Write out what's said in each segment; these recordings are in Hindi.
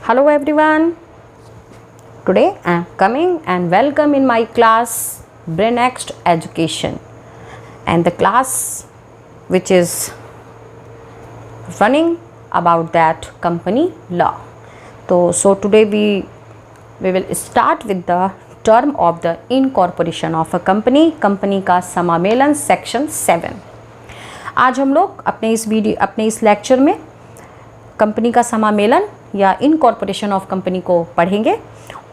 Hello everyone. Today I am coming and welcome in my class BrainX Education, and the class which is running about that company law. So today we will start with the term of the incorporation of a company का समामेलन सेक्शन 7। आज हम लोग अपने इस लेक्चर में कंपनी का समामेलन या इनकॉर्पोरेशन ऑफ कंपनी को पढ़ेंगे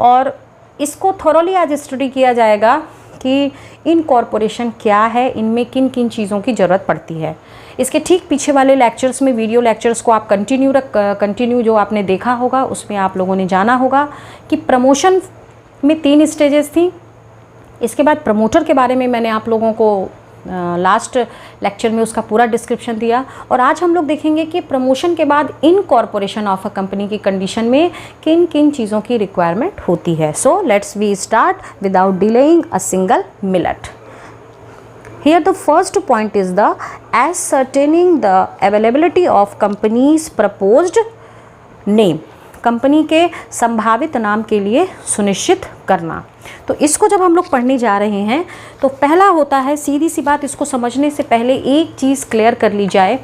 और इसको थोरोली आज स्टडी किया जाएगा कि इनकॉर्पोरेशन क्या है, इनमें किन किन चीज़ों की ज़रूरत पड़ती है। इसके ठीक पीछे वाले लेक्चर्स में, वीडियो लेक्चर्स को आप कंटिन्यू जो आपने देखा होगा उसमें आप लोगों ने जाना होगा कि प्रमोशन में 3 स्टेजेस थी। इसके बाद प्रमोटर के बारे में मैंने आप लोगों को लास्ट लेक्चर में उसका पूरा डिस्क्रिप्शन दिया, और आज हम लोग देखेंगे कि प्रमोशन के बाद इनकॉर्पोरेशन ऑफ अ कंपनी की कंडीशन में किन किन चीज़ों की रिक्वायरमेंट होती है। So let's we start without delaying a single minute. Here the first point is the ascertaining the availability of company's proposed name। Company के संभावित नाम के लिए सुनिश्चित करना। तो इसको जब हम लोग पढ़ने जा रहे हैं तो पहला होता है, सीधी सी बात, इसको समझने से पहले एक चीज़ क्लियर कर ली जाए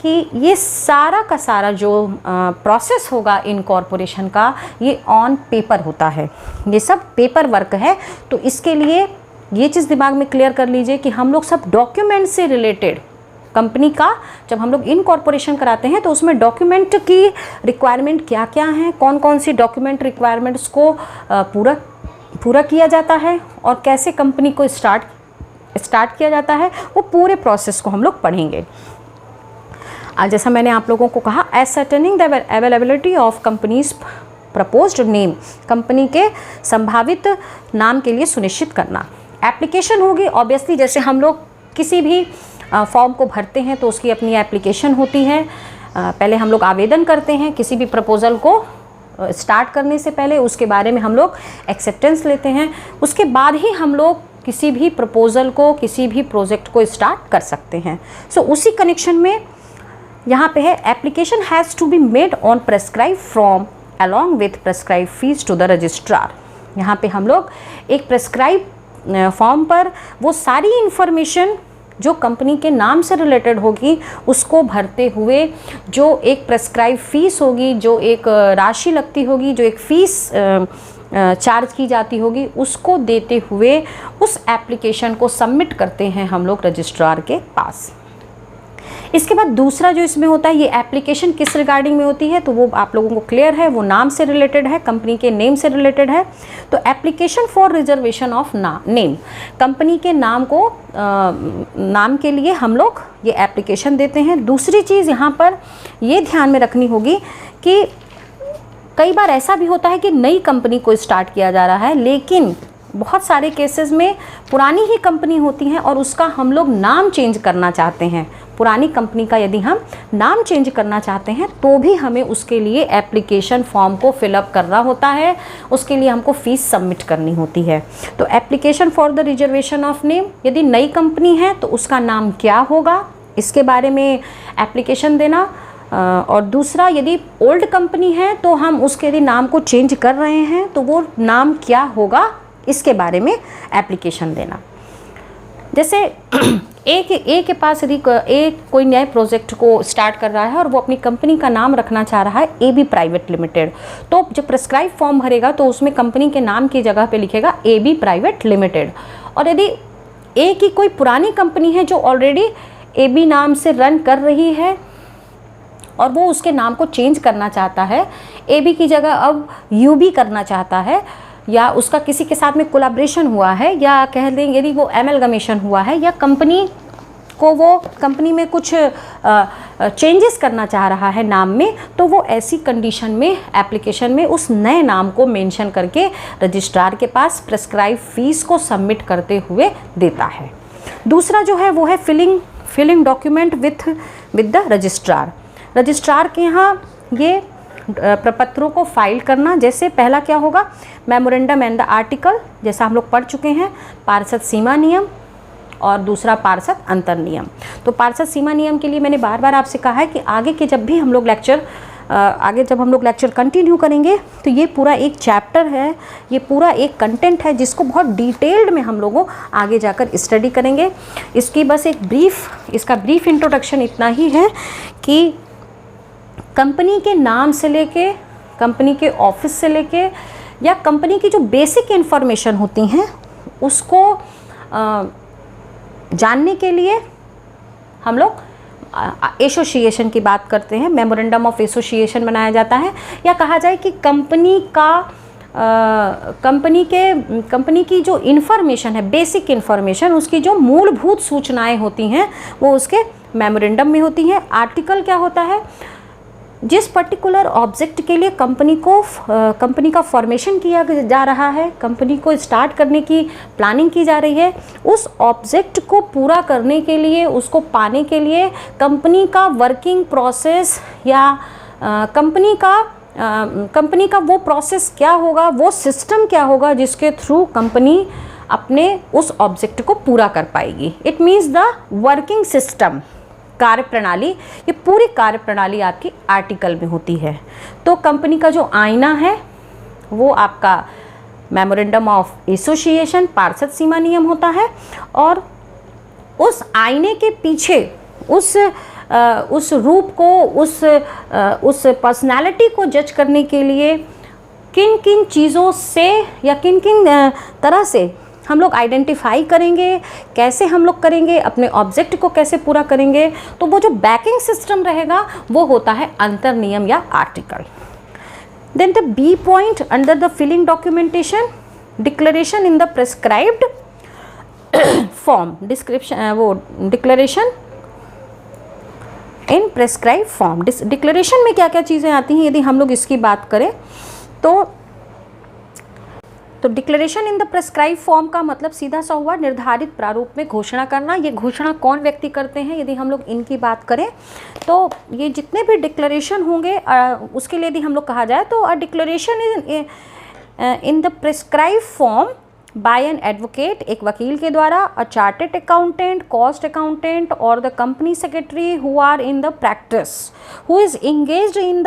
कि ये सारा का सारा जो प्रोसेस होगा इनकॉर्पोरेशन का, ये ऑन पेपर होता है, ये सब पेपर वर्क है। तो इसके लिए ये चीज़ दिमाग में क्लियर कर लीजिए कि हम लोग सब डॉक्यूमेंट से रिलेटेड, कंपनी का जब हम लोग इनकॉर्पोरेशन कराते हैं तो उसमें डॉक्यूमेंट की रिक्वायरमेंट क्या क्या हैं, कौन कौन सी डॉक्यूमेंट रिक्वायरमेंट्स को पूरा किया जाता है और कैसे कंपनी को स्टार्ट किया जाता है, वो पूरे प्रोसेस को हम लोग पढ़ेंगे। आज जैसा मैंने आप लोगों को कहा, ascertaining the availability of companies proposed name, company के संभावित नाम के लिए सुनिश्चित करना। एप्लीकेशन होगी ऑब्वियसली, जैसे हम लोग किसी भी फॉर्म को भरते हैं तो उसकी अपनी एप्लीकेशन होती है। पहले हम लोग आवेदन करते हैं किसी भी प्रपोज़ल को स्टार्ट करने से पहले, उसके बारे में हम लोग एक्सेप्टेंस लेते हैं, उसके बाद ही हम लोग किसी भी प्रपोज़ल को, किसी भी प्रोजेक्ट को स्टार्ट कर सकते हैं। सो उसी कनेक्शन में यहाँ पे है, application has to be made on prescribe form along with prescribe fees to the registrar. यहाँ पे हम लोग एक प्रेस्क्राइब फॉर्म पर वो सारी इंफॉर्मेशन जो कंपनी के नाम से रिलेटेड होगी उसको भरते हुए जो एक प्रेस्क्राइब फीस होगी, जो एक राशि लगती होगी, जो एक फ़ीस चार्ज की जाती होगी, उसको देते हुए उस एप्लीकेशन को सबमिट करते हैं हम लोग रजिस्ट्रार के पास। इसके बाद दूसरा जो इसमें होता है, ये एप्लीकेशन किस रिगार्डिंग में होती है तो वो आप लोगों को क्लियर है, वो नाम से रिलेटेड है, कंपनी के नेम से रिलेटेड है। तो application for reservation of name, company के नाम को नाम के लिए हम लोग ये एप्लीकेशन देते हैं। दूसरी चीज़ यहाँ पर ये ध्यान में रखनी होगी कि कई बार ऐसा भी होता है कि नई कंपनी को स्टार्ट किया जा रहा है, लेकिन बहुत सारे केसेस में पुरानी ही कंपनी होती हैं और उसका हम लोग नाम चेंज करना चाहते हैं। पुरानी कंपनी का यदि हम नाम चेंज करना चाहते हैं तो भी हमें उसके लिए एप्लीकेशन फॉर्म को फिलअप करना होता है, उसके लिए हमको फ़ीस सबमिट करनी होती है। तो application for the reservation of name, यदि नई कंपनी है तो उसका नाम क्या होगा, इसके बारे में एप्लीकेशन देना। और दूसरा, यदि ओल्ड कंपनी है तो हम उसके यदि नाम को चेंज कर रहे हैं तो वो नाम क्या होगा, इसके बारे में एप्लीकेशन देना। जैसे एक के पास यदि कोई नए प्रोजेक्ट को स्टार्ट कर रहा है और वो अपनी कंपनी का नाम रखना चाह रहा है AB प्राइवेट लिमिटेड, तो जब प्रेस्क्राइब फॉर्म भरेगा तो उसमें कंपनी के नाम की जगह पे लिखेगा AB प्राइवेट लिमिटेड। और यदि A की कोई पुरानी कंपनी है जो ऑलरेडी AB नाम से रन कर रही है और वो उसके नाम को चेंज करना चाहता है, AB की जगह अब UB करना चाहता है, या उसका किसी के साथ में कोलैबोरेशन हुआ है, या कह देंगे यदि वो एमलगमेशन हुआ है, या कंपनी में कुछ चेंजेस करना चाह रहा है नाम में, तो वो ऐसी कंडीशन में एप्लीकेशन में उस नए नाम को मेंशन करके रजिस्ट्रार के पास प्रेस्क्राइब फीस को सबमिट करते हुए देता है। दूसरा जो है वो है filling document with the registrar. Registrar के यहाँ ये प्रपत्रों को फाइल करना। जैसे पहला क्या होगा, मेमोरेंडम एंड द आर्टिकल, जैसा हम लोग पढ़ चुके हैं, पार्षद सीमा नियम, और दूसरा पार्षद अंतर नियम। तो पार्षद सीमा नियम के लिए मैंने बार बार आपसे कहा है कि आगे के जब भी हम लोग लेक्चर आगे जब हम लोग लेक्चर कंटिन्यू करेंगे तो ये पूरा एक चैप्टर है, ये पूरा एक कंटेंट है जिसको बहुत डिटेल्ड में हम लोगों आगे जाकर स्टडी करेंगे। इसकी बस इसका ब्रीफ इंट्रोडक्शन इतना ही है कि कंपनी के नाम से लेके, कंपनी के ऑफिस से लेके, या कंपनी की जो बेसिक इन्फॉर्मेशन होती हैं उसको जानने के लिए हम लोग एसोसिएशन की बात करते हैं, मेमोरेंडम ऑफ एसोसिएशन बनाया जाता है, या कहा जाए कि कंपनी की जो इन्फॉर्मेशन है, बेसिक इन्फॉर्मेशन, उसकी जो मूलभूत सूचनाएं होती हैं वो उसके मेमोरेंडम में होती हैं। आर्टिकल क्या होता है? जिस पर्टिकुलर ऑब्जेक्ट के लिए कंपनी का फॉर्मेशन किया जा रहा है, कंपनी को स्टार्ट करने की प्लानिंग की जा रही है, उस ऑब्जेक्ट को पूरा करने के लिए, उसको पाने के लिए कंपनी का वर्किंग प्रोसेस या कंपनी का वो प्रोसेस क्या होगा, वो सिस्टम क्या होगा जिसके थ्रू कंपनी अपने उस ऑब्जेक्ट को पूरा कर पाएगी। It means the working system, कार्यप्रणाली, ये पूरी कार्यप्रणाली आपकी आर्टिकल में होती है। तो कंपनी का जो आईना है वो आपका मेमोरेंडम ऑफ एसोसिएशन, पार्षद सीमा नियम होता है, और उस आईने के पीछे उस रूप को, उस पर्सनालिटी को जज करने के लिए किन किन चीज़ों से या किन किन तरह से हम लोग आइडेंटिफाई करेंगे, कैसे हम लोग करेंगे, अपने ऑब्जेक्ट को कैसे पूरा करेंगे, तो वो जो बैकिंग सिस्टम रहेगा वो होता है अंतर नियम या article. Then the B point under the filling documentation, declaration in the prescribed form, declaration in prescribe form. Declaration में क्या क्या चीज़ें आती हैं यदि हम लोग इसकी बात करें तो declaration in the prescribe form का मतलब सीधा सा हुआ निर्धारित प्रारूप में घोषणा करना। ये घोषणा कौन व्यक्ति करते हैं यदि हम लोग इनकी बात करें तो ये जितने भी डिक्लेरेशन होंगे उसके लिए यदि हम लोग कहा जाए तो a declaration in the prescribe form by an advocate, एक वकील के द्वारा, a chartered accountant, cost accountant और the company secretary who are in the practice, who is engaged in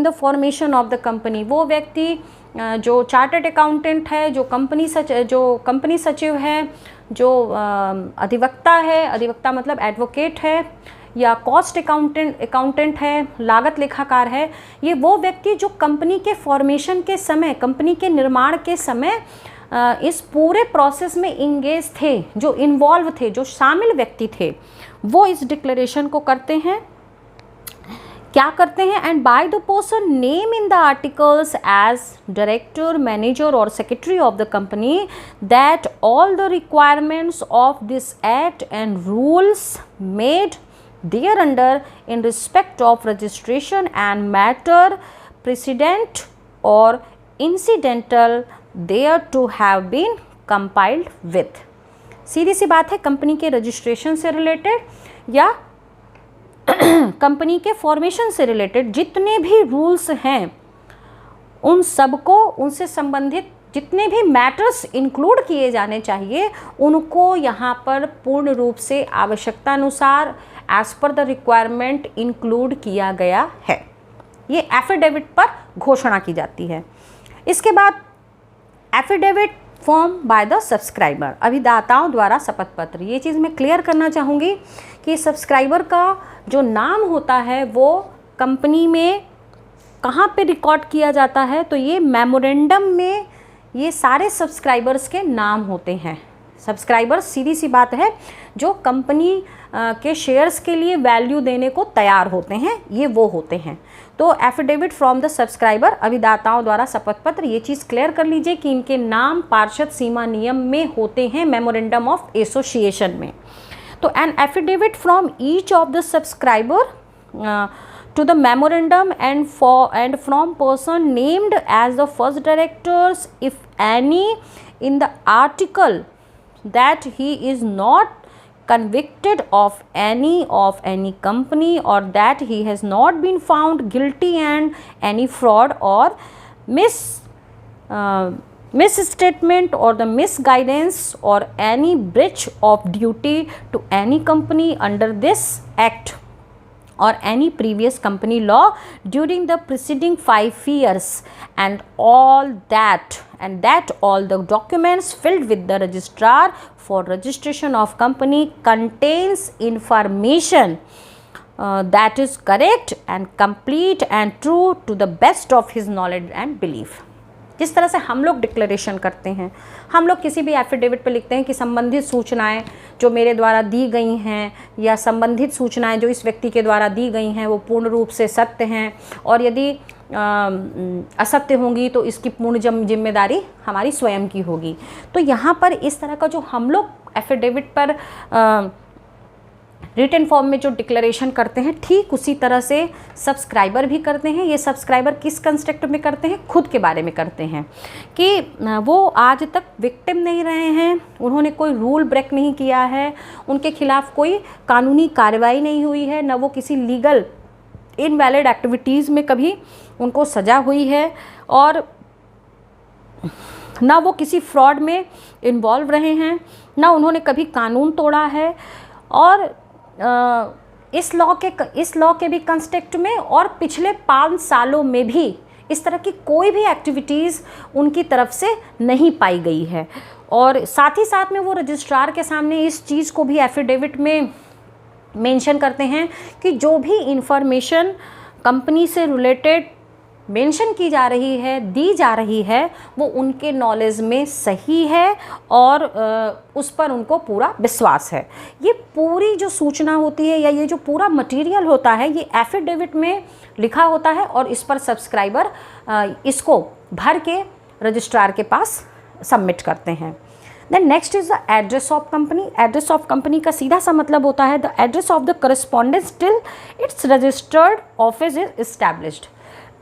the formation of the company. वो व्यक्ति जो चार्टर्ड अकाउंटेंट है, जो कंपनी सचिव है, जो अधिवक्ता है, अधिवक्ता मतलब एडवोकेट है, या कॉस्ट अकाउंटेंट है, लागत लेखाकार है, ये वो व्यक्ति जो कंपनी के फॉर्मेशन के समय, कंपनी के निर्माण के समय इस पूरे प्रोसेस में इंगेज थे, जो इन्वॉल्व थे, जो शामिल व्यक्ति थे, वो इस डिक्लेरेशन को करते हैं। क्या करते हैं? And by the person name in the articles as director, manager और secretary of the company that all the requirements of this act and rules made thereunder in respect of registration and matter president और incidental thereto have been complied with. सीधी सी बात है, कंपनी के रजिस्ट्रेशन से रिलेटेड या कंपनी के फॉर्मेशन से रिलेटेड जितने भी रूल्स हैं उन सबको, उनसे संबंधित जितने भी मैटर्स इंक्लूड किए जाने चाहिए उनको यहाँ पर पूर्ण रूप से आवश्यकता अनुसार as per the requirement include किया गया है। ये एफिडेविट पर घोषणा की जाती है। इसके बाद affidavit form by the subscriber, अभिदाताओं द्वारा शपथ पत्र। ये चीज़ मैं क्लियर करना चाहूँगी कि सब्सक्राइबर का जो नाम होता है वो कंपनी में कहाँ पे रिकॉर्ड किया जाता है, तो ये मेमोरेंडम में ये सारे सब्सक्राइबर्स के नाम होते हैं। सब्सक्राइबर्स सीधी सी बात है जो कंपनी के शेयर्स के लिए वैल्यू देने को तैयार होते हैं, ये वो होते हैं। तो एफिडेविट फ्रॉम द सब्सक्राइबर, अभिदाताओं द्वारा शपथ पत्र, ये चीज़ क्लियर कर लीजिए कि इनके नाम पार्षद सीमा नियम में होते हैं, मेमोरेंडम ऑफ एसोसिएशन में। तो an affidavit from each of the subscriber to the memorandum and from person named as the first directors, if any, in the article that he is not convicted of any company or that he has not been found guilty and any fraud or misstatement or the misguidance or any breach of duty to any company under this act or any previous company law during the preceding 5 years, and that all the documents filled with the registrar for registration of company contains information that is correct and complete and true to the best of his knowledge and belief। जिस तरह से हम लोग डिक्लेरेशन करते हैं, हम लोग किसी भी एफिडेविट पे लिखते हैं कि संबंधित सूचनाएं जो मेरे द्वारा दी गई हैं या संबंधित सूचनाएं जो इस व्यक्ति के द्वारा दी गई हैं वो पूर्ण रूप से सत्य हैं, और यदि असत्य होंगी तो इसकी पूर्ण जिम्मेदारी हमारी स्वयं की होगी। तो यहाँ पर इस तरह का जो हम लोग एफिडेविट पर रिटन फॉर्म में जो डिक्लेरेशन करते हैं, ठीक उसी तरह से सब्सक्राइबर भी करते हैं। ये सब्सक्राइबर किस कंस्ट्रक्ट में करते हैं? खुद के बारे में करते हैं कि वो आज तक विक्टिम नहीं रहे हैं, उन्होंने कोई रूल ब्रेक नहीं किया है, उनके खिलाफ कोई कानूनी कार्रवाई नहीं हुई है, न वो किसी लीगल इनवैलिड एक्टिविटीज़ में कभी उनको सज़ा हुई है, और ना वो किसी फ्रॉड में इन्वॉल्व रहे हैं, ना उन्होंने कभी कानून तोड़ा है। और इस लॉ के भी कंस्ट्रक्ट में और पिछले 5 सालों में भी इस तरह की कोई भी एक्टिविटीज़ उनकी तरफ से नहीं पाई गई है। और साथ ही साथ में वो रजिस्ट्रार के सामने इस चीज़ को भी एफिडेविट में मेंशन करते हैं कि जो भी इंफॉर्मेशन कंपनी से रिलेटेड मेंशन की जा रही है, दी जा रही है, वो उनके नॉलेज में सही है और उस पर उनको पूरा विश्वास है। ये पूरी जो सूचना होती है या ये जो पूरा मटेरियल होता है ये एफिडेविट में लिखा होता है और इस पर सब्सक्राइबर इसको भर के रजिस्ट्रार के पास सबमिट करते हैं। Then next is the address of company. Address of company का सीधा सा मतलब होता है the address of the correspondence till its registered office is established.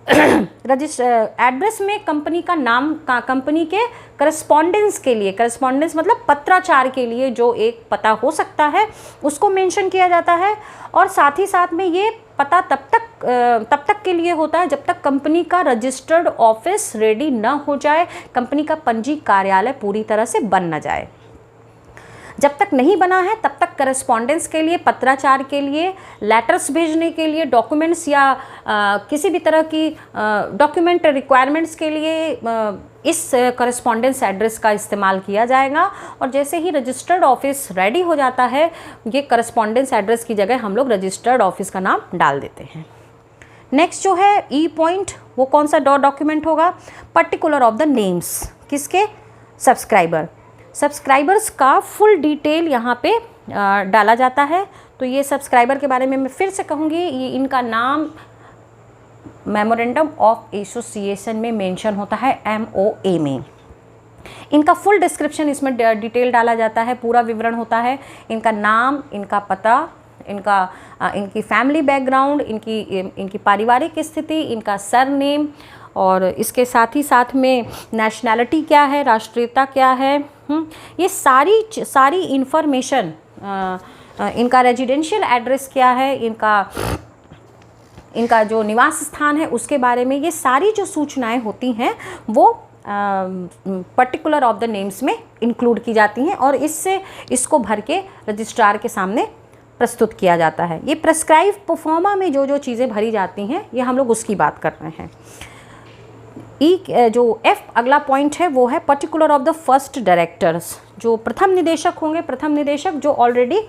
Address में कंपनी का नाम का कंपनी के करस्पॉन्डेंस के लिए, करस्पॉन्डेंस मतलब पत्राचार के लिए जो एक पता हो सकता है उसको मेंशन किया जाता है। और साथ ही साथ में ये पता तब तक के लिए होता है जब तक कंपनी का रजिस्टर्ड ऑफिस रेडी न हो जाए, कंपनी का पंजी कार्यालय पूरी तरह से बन न जाए। जब तक नहीं बना है तब तक करस्पॉन्डेंस के लिए, पत्राचार के लिए, लेटर्स भेजने के लिए, डॉक्यूमेंट्स या किसी भी तरह की डॉक्यूमेंट रिक्वायरमेंट्स के लिए इस करस्पॉन्डेंस एड्रेस का इस्तेमाल किया जाएगा। और जैसे ही रजिस्टर्ड ऑफिस रेडी हो जाता है, ये करस्पॉन्डेंस एड्रेस की जगह हम लोग रजिस्टर्ड ऑफिस का नाम डाल देते हैं। नेक्स्ट जो है ई पॉइंट, वो कौन सा डॉक्यूमेंट होगा? Particular of the names. किसके? सब्सक्राइबर। सब्सक्राइबर्स का फुल डिटेल यहाँ पे डाला जाता है। तो ये सब्सक्राइबर के बारे में मैं फिर से कहूँगी, ये इनका नाम मेमोरेंडम ऑफ एसोसिएशन में मेंशन होता है, MOA में। इनका फुल डिस्क्रिप्शन इसमें डिटेल डाला जाता है, पूरा विवरण होता है। इनका नाम, इनका पता, इनकी फैमिली बैकग्राउंड, इनकी पारिवारिक स्थिति, इनका सरनेम, और इसके साथ ही साथ में नेशनैलिटी क्या है, राष्ट्रीयता क्या है, ये सारी इन्फॉर्मेशन, इनका रेजिडेंशियल एड्रेस क्या है, इनका जो निवास स्थान है उसके बारे में, ये सारी जो सूचनाएं होती हैं वो पर्टिकुलर ऑफ द नेम्स में इंक्लूड की जाती हैं और इसको भर के रजिस्ट्रार के सामने प्रस्तुत किया जाता है। ये प्रेस्क्राइब परफॉर्मा में जो चीज़ें भरी जाती हैं ये हम लोग उसकी बात कर रहे हैं। जो F अगला पॉइंट है वो है particular of the first directors. जो प्रथम निदेशक होंगे, प्रथम निदेशक जो ऑलरेडी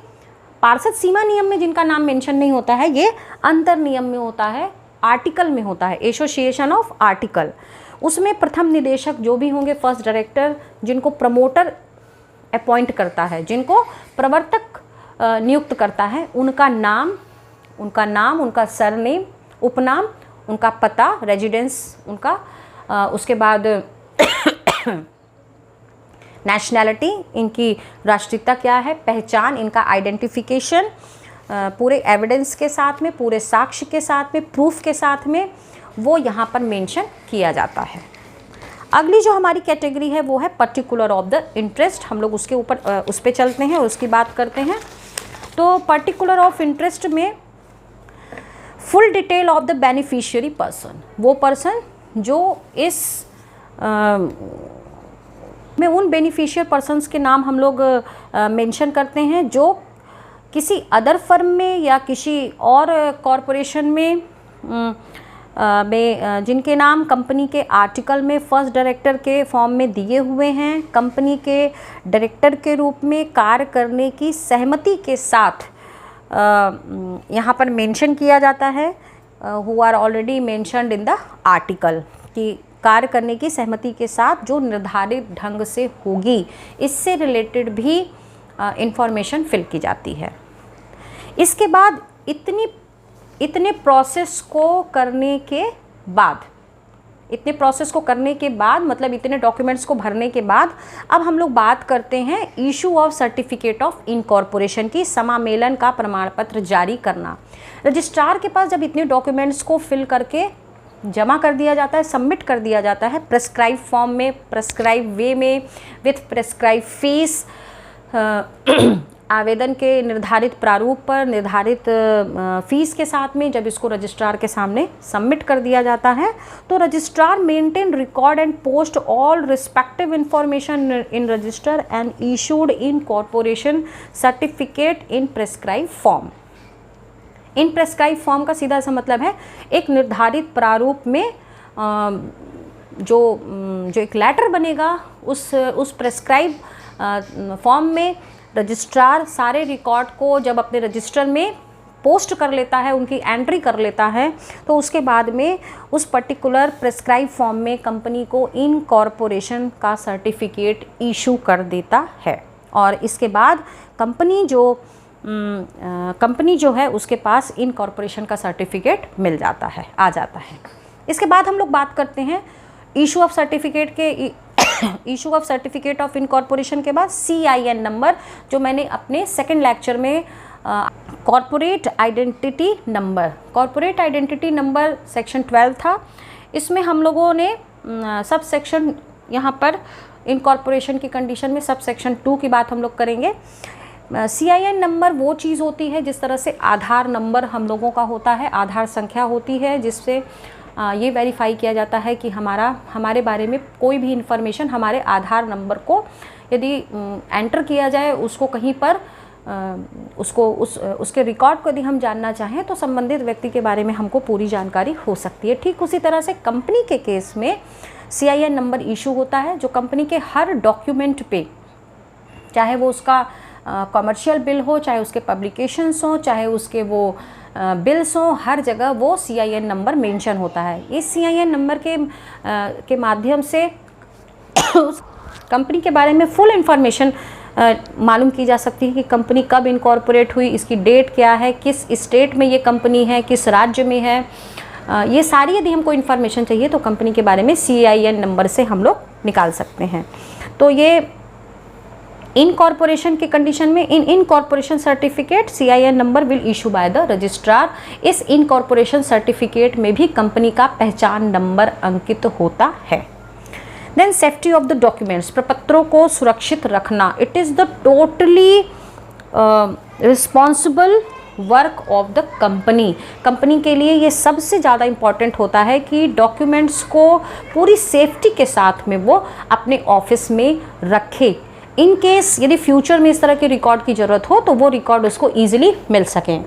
पार्षद सीमा नियम में जिनका नाम मेंशन नहीं होता है, ये अंतर नियम में होता है, आर्टिकल में होता है, एसोसिएशन ऑफ आर्टिकल। उसमें प्रथम निदेशक जो भी होंगे, फर्स्ट डायरेक्टर, जिनको प्रमोटर अपॉइंट करता है, जिनको प्रवर्तक नियुक्त करता है, उनका नाम, उनका सरनेम, उपनाम, उनका पता, रेजिडेंस उनका, उसके बाद नेशनैलिटी, इनकी राष्ट्रीयता क्या है, पहचान, इनका आइडेंटिफिकेशन, पूरे एविडेंस के साथ में, पूरे साक्ष्य के साथ में, प्रूफ के साथ में, वो यहाँ पर मेंशन किया जाता है। अगली जो हमारी कैटेगरी है वो है पर्टिकुलर ऑफ द इंटरेस्ट। हम लोग उसके ऊपर उस पर चलते हैं और उसकी बात करते हैं। तो पर्टिकुलर ऑफ इंटरेस्ट में full detail of the beneficiary person, वो पर्सन जो इस में उन बेनिफिशियल पर्सन्स के नाम हम लोग मेंशन करते हैं जो किसी अदर फर्म में या किसी और कॉरपोरेशन में जिनके नाम कंपनी के आर्टिकल में फर्स्ट डायरेक्टर के फॉर्म में दिए हुए हैं, कंपनी के डायरेक्टर के रूप में कार्य करने की सहमति के साथ यहाँ पर मेंशन किया जाता है, who are already mentioned in the article, कि कार्य करने की सहमति के साथ जो निर्धारित ढंग से होगी, इससे रिलेटेड भी इंफॉर्मेशन फिल की जाती है। इसके बाद इतने प्रोसेस को करने के बाद मतलब इतने डॉक्यूमेंट्स को भरने के बाद अब हम लोग बात करते हैं issue of certificate of incorporation की, समामेलन का प्रमाण पत्र जारी करना। रजिस्ट्रार के पास जब इतने डॉक्यूमेंट्स को फिल करके जमा कर दिया जाता है, सबमिट कर दिया जाता है प्रेस्क्राइब फॉर्म में, प्रेस्क्राइब वे में, विथ प्रेस्क्राइब फीस, आवेदन के निर्धारित प्रारूप पर निर्धारित फीस के साथ में जब इसको रजिस्ट्रार के सामने सबमिट कर दिया जाता है, तो registrar maintain record and post all respective information in register and issued in corporation certificate in prescribe form. In prescribe form का सीधा सा मतलब है एक निर्धारित प्रारूप में जो एक लेटर बनेगा, उस प्रेस्क्राइब फॉर्म में रजिस्ट्रार सारे रिकॉर्ड को जब अपने रजिस्टर में पोस्ट कर लेता है, उनकी एंट्री कर लेता है, तो उसके बाद में उस पर्टिकुलर प्रेस्क्राइब फॉर्म में कंपनी को इनकॉर्पोरेशन का सर्टिफिकेट इशू कर देता है। और इसके बाद कंपनी जो है उसके पास इनकॉर्पोरेशन का सर्टिफिकेट मिल जाता है, आ जाता है। इसके बाद हम लोग बात करते हैं issue of certificate of incorporation के बाद CIN नंबर, जो मैंने अपने सेकंड लेक्चर में कॉर्पोरेट आइडेंटिटी नंबर सेक्शन 12 था, इसमें हम लोगों ने सब सेक्शन यहाँ पर इनकॉर्पोरेशन की कंडीशन में सब सेक्शन 2 की बात हम लोग करेंगे। CIN नंबर वो चीज़ होती है जिस तरह से आधार नंबर हम लोगों का होता है, आधार संख्या होती है, जिससे ये वेरीफाई किया जाता है कि हमारे बारे में कोई भी इन्फॉर्मेशन हमारे आधार नंबर को यदि एंटर किया जाए, उसको कहीं पर उसके रिकॉर्ड को यदि हम जानना चाहें तो संबंधित व्यक्ति के बारे में हमको पूरी जानकारी हो सकती है। ठीक उसी तरह से कंपनी के केस में CIN नंबर इशू होता है, जो कंपनी के हर डॉक्यूमेंट पे, चाहे वो उसका कॉमर्शियल बिल हो, चाहे उसके पब्लिकेशंस हो, चाहे उसके वो बिल्स हो, हर जगह वो CIN नंबर मेंशन होता है। इस CIN नंबर के माध्यम से उस कंपनी के बारे में फुल इंफॉर्मेशन मालूम की जा सकती है कि कंपनी कब इनकॉर्पोरेट हुई, इसकी डेट क्या है, किस स्टेट में ये कंपनी है, किस राज्य में है, ये सारी यदि हमको इन्फॉर्मेशन चाहिए तो कंपनी के बारे में CIN नंबर से हम लोग निकाल सकते हैं। तो ये इनकॉर्पोरेशन की कंडीशन में incorporation certificate CIN number will issue by the registrar. इस इनकॉर्पोरेशन सर्टिफिकेट में भी कंपनी का पहचान नंबर अंकित होता है। Then safety of the documents, प्रपत्रों को सुरक्षित रखना, it is the totally responsible work of the company के लिए ये सबसे ज़्यादा इम्पॉर्टेंट होता है कि डॉक्यूमेंट्स को पूरी सेफ्टी के साथ में वो अपने ऑफिस में रखे, इन केस यदि फ्यूचर में इस तरह के रिकॉर्ड की ज़रूरत हो तो वो रिकॉर्ड उसको ईजिली मिल सकें।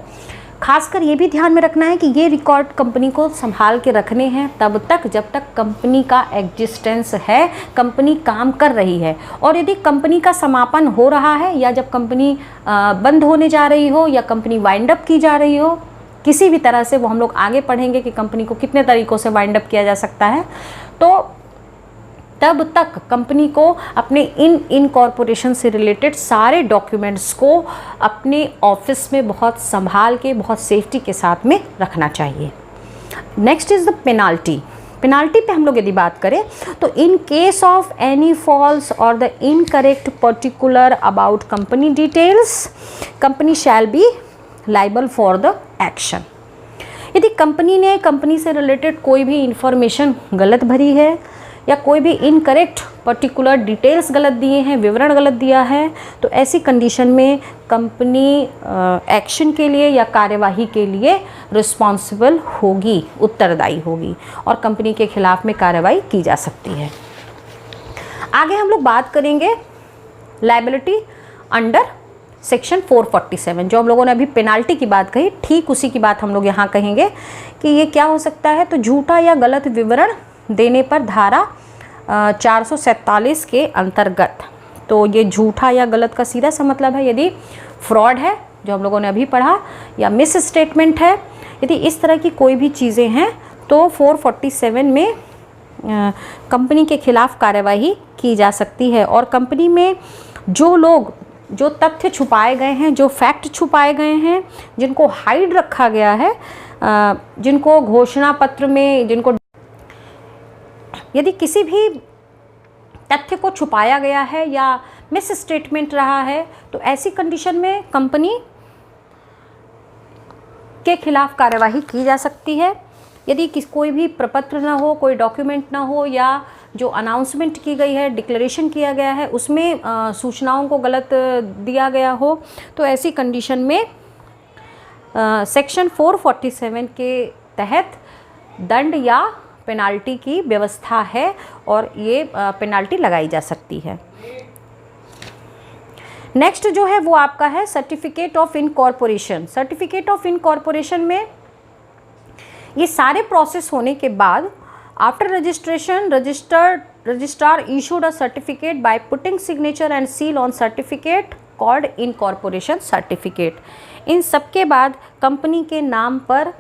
खासकर ये भी ध्यान में रखना है कि ये रिकॉर्ड कंपनी को संभाल के रखने हैं तब तक जब तक कंपनी का एग्जिस्टेंस है, कंपनी काम कर रही है। और यदि कंपनी का समापन हो रहा है या जब कंपनी बंद होने जा रही हो या कंपनी वाइंड अप की जा रही हो, किसी भी तरह से, वो हम लोग आगे पढ़ेंगे कि कंपनी को कितने तरीक़ों से वाइंड अप किया जा सकता है, तो तब तक कंपनी को अपने इनकॉर्पोरेशन से रिलेटेड सारे डॉक्यूमेंट्स को अपने ऑफिस में बहुत संभाल के, बहुत सेफ्टी के साथ में रखना चाहिए। Next is the penalty. Penalty पे हम लोग यदि बात करें तो in case of any false और the incorrect particular about company details, company shall be liable for the action. यदि कंपनी से रिलेटेड कोई भी इंफॉर्मेशन गलत भरी है या कोई भी इनकरेक्ट पर्टिकुलर डिटेल्स गलत दिए हैं, विवरण गलत दिया है, तो ऐसी कंडीशन में कंपनी एक्शन के लिए या कार्यवाही के लिए रिस्पॉन्सिबल होगी, उत्तरदायी होगी और कंपनी के खिलाफ में कार्रवाई की जा सकती है। आगे हम लोग बात करेंगे लायबिलिटी अंडर सेक्शन 447, जो हम लोगों ने अभी पेनाल्टी की बात कही, ठीक उसी की बात हम लोग यहाँ कहेंगे कि ये क्या हो सकता है। तो झूठा या गलत विवरण देने पर धारा 447 के अंतर्गत। तो ये झूठा या गलत का सीधा सा मतलब है यदि फ्रॉड है, जो हम लोगों ने अभी पढ़ा, या मिस स्टेटमेंट है, यदि इस तरह की कोई भी चीज़ें हैं तो 447 में कंपनी के खिलाफ कार्यवाही की जा सकती है। और कंपनी में जो तथ्य छुपाए गए हैं, जो फैक्ट छुपाए गए हैं, जिनको हाइड रखा गया है, जिनको घोषणा पत्र में, जिनको यदि किसी भी तथ्य को छुपाया गया है या मिस स्टेटमेंट रहा है, तो ऐसी कंडीशन में कंपनी के खिलाफ कार्यवाही की जा सकती है। यदि कोई भी प्रपत्र ना हो, कोई डॉक्यूमेंट ना हो, या जो अनाउंसमेंट की गई है, डिक्लेरेशन किया गया है, उसमें सूचनाओं को गलत दिया गया हो, तो ऐसी कंडीशन में सेक्शन 447 के तहत दंड या पेनाल्टी की व्यवस्था है और ये पेनाल्टी लगाई जा सकती है। नेक्स्ट जो है वो आपका है certificate of incorporation. Certificate of incorporation में ये सारे प्रोसेस होने के बाद after registration registrar issued a certificate by putting signature and seal on certificate called incorporation certificate. इन सब के बाद कंपनी के नाम पर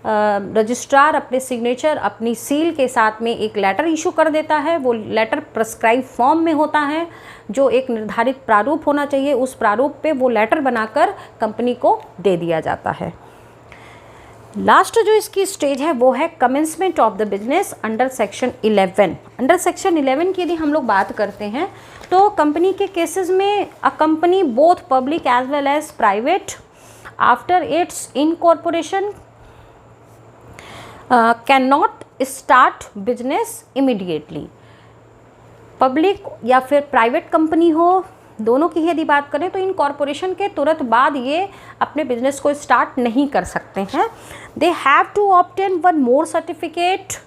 रजिस्ट्रार अपने सिग्नेचर, अपनी सील के साथ में एक लेटर इशू कर देता है। वो लेटर प्रेस्क्राइब फॉर्म में होता है, जो एक निर्धारित प्रारूप होना चाहिए, उस प्रारूप पे वो लेटर बनाकर कंपनी को दे दिया जाता है। लास्ट जो इसकी स्टेज है वो है commencement of the business under section 11। Under section 11 की यदि हम लोग बात करते हैं तो कंपनी के केसेस में a company both public as well as private after its incorporation can not start business immediately. Public या फिर प्राइवेट कंपनी हो, दोनों की यदि बात करें तो इनकॉर्पोरेशन के तुरंत बाद ये अपने बिजनेस को स्टार्ट नहीं कर सकते हैं। They have to obtain one more certificate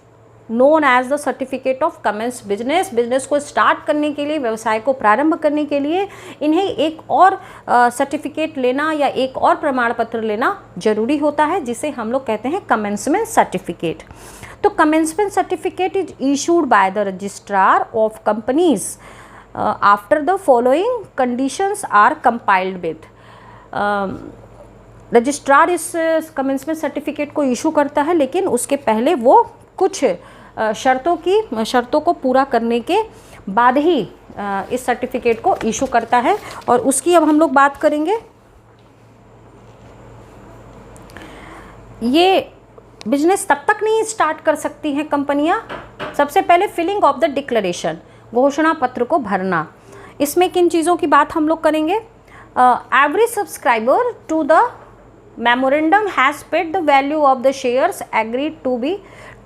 known as the certificate of commence business. Business को स्टार्ट करने के लिए, व्यवसाय को प्रारंभ करने के लिए इन्हें एक और सर्टिफिकेट लेना या एक और प्रमाण पत्र लेना जरूरी होता है, जिसे हम लोग कहते हैं कमेंसमेंट सर्टिफिकेट। तो commencement certificate is issued by the registrar of companies after the following conditions are compiled with. Registrar इस कमेंसमेंट सर्टिफिकेट को इशू करता है, लेकिन उसके पहले वो कुछ शर्तों को पूरा करने के बाद ही इस सर्टिफिकेट को इशू करता है, और उसकी अब हम लोग बात करेंगे। ये बिजनेस तब तक नहीं स्टार्ट कर सकती हैं कंपनियां। सबसे पहले फिलिंग ऑफ द डिक्लेरेशन, घोषणा पत्र को भरना। इसमें किन चीज़ों की बात हम लोग करेंगे? Every subscriber to the memorandum has paid the value of the shares agreed to be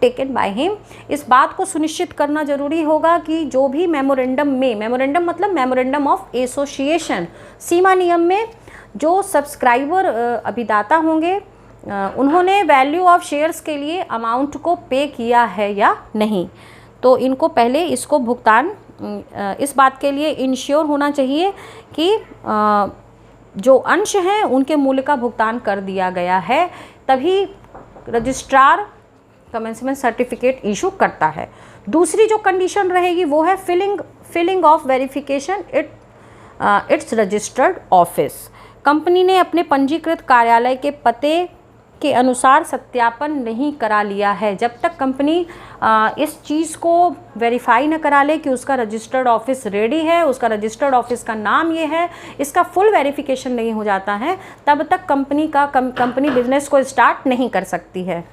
taken by him. इस बात को सुनिश्चित करना जरूरी होगा कि जो भी मेमोरेंडम में, मेमोरेंडम मतलब मेमोरेंडम ऑफ एसोसिएशन, सीमा नियम में जो सब्सक्राइबर अभिदाता होंगे उन्होंने वैल्यू ऑफ शेयर्स के लिए अमाउंट को पे किया है या नहीं। तो इनको पहले इसको भुगतान, इस बात के लिए इंश्योर होना चाहिए कि जो अंश हैं उनके मूल्य का भुगतान कर दिया गया है, तभी रजिस्ट्रार कमेंसमेंट सर्टिफिकेट इशू करता है। दूसरी जो कंडीशन रहेगी वो है filling of verification its registered office. Company ने अपने पंजीकृत कार्यालय के पते के अनुसार सत्यापन नहीं करा लिया है। जब तक कंपनी इस चीज़ को वेरीफाई न करा ले कि उसका रजिस्टर्ड ऑफिस रेडी है, उसका रजिस्टर्ड ऑफिस का नाम ये है, इसका फुल वेरिफिकेशन नहीं हो जाता है, तब तक कंपनी बिजनेस को स्टार्ट नहीं कर सकती है।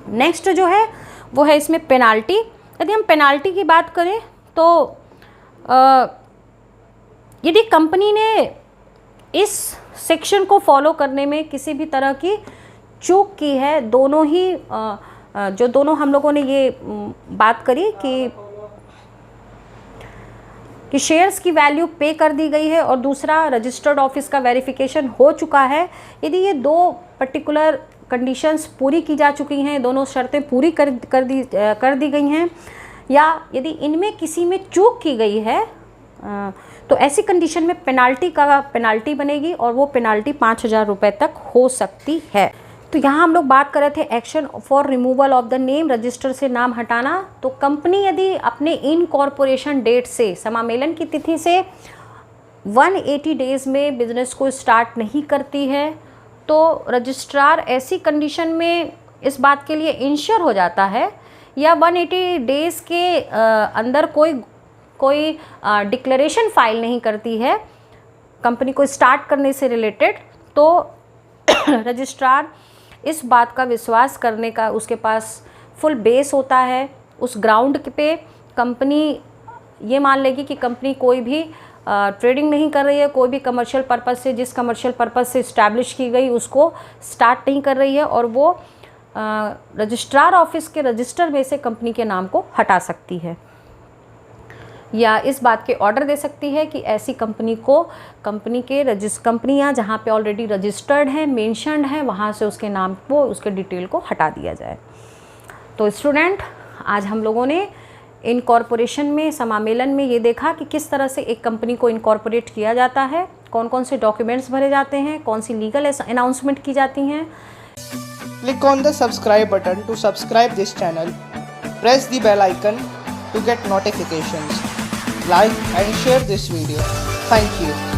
नेक्स्ट जो है वो है इसमें पेनाल्टी। यदि हम पेनाल्टी की बात करें तो यदि कंपनी ने इस सेक्शन को फॉलो करने में किसी भी तरह की चूक की है, दोनों हम लोगों ने ये बात करी कि शेयर्स की वैल्यू पे कर दी गई है और दूसरा रजिस्टर्ड ऑफिस का वेरिफिकेशन हो चुका है, यदि ये दो पर्टिकुलर कंडीशंस पूरी की जा चुकी हैं, दोनों शर्तें पूरी कर दी गई हैं, या यदि इनमें किसी में चूक की गई है तो ऐसी कंडीशन में पेनाल्टी बनेगी और वो पेनाल्टी 5,000 रुपये तक हो सकती है। तो यहाँ हम लोग बात कर रहे थे action for removal of the name, register से नाम हटाना। तो कंपनी यदि अपने इनकॉर्पोरेशन डेट से, समामेलन की तिथि से 180 डेज़ में बिजनेस को स्टार्ट नहीं करती है तो रजिस्ट्रार ऐसी कंडीशन में इस बात के लिए इंश्योर हो जाता है, या 180 डेज़ के अंदर कोई डिक्लेरेशन फाइल नहीं करती है कंपनी को स्टार्ट करने से रिलेटेड, तो रजिस्ट्रार इस बात का विश्वास करने का उसके पास फुल बेस होता है। उस ग्राउंड पे कंपनी ये मान लेगी कि कंपनी कोई भी ट्रेडिंग नहीं कर रही है, कोई भी कमर्शियल पर्पस से, जिस कमर्शियल पर्पस से इस्टेब्लिश की गई उसको स्टार्ट नहीं कर रही है, और वो रजिस्ट्रार ऑफिस के रजिस्टर में से कंपनी के नाम को हटा सकती है, या इस बात के ऑर्डर दे सकती है कि ऐसी कंपनी को कंपनियां जहां पे ऑलरेडी रजिस्टर्ड हैं, मेंशन्ड हैं, वहां से उसके नाम को, उसके डिटेल को हटा दिया जाए। तो स्टूडेंट, आज हम लोगों ने इनकॉर्पोरेशन में, समामेलन में ये देखा कि किस तरह से एक कंपनी को इनकॉर्पोरेट किया जाता है, कौन कौन से डॉक्यूमेंट्स भरे जाते हैं, कौन सी लीगल अनाउंसमेंट की जाती हैं। Click on the subscribe button to subscribe this channel. Press the bell icon to get notifications. Like and share this video. Thank you.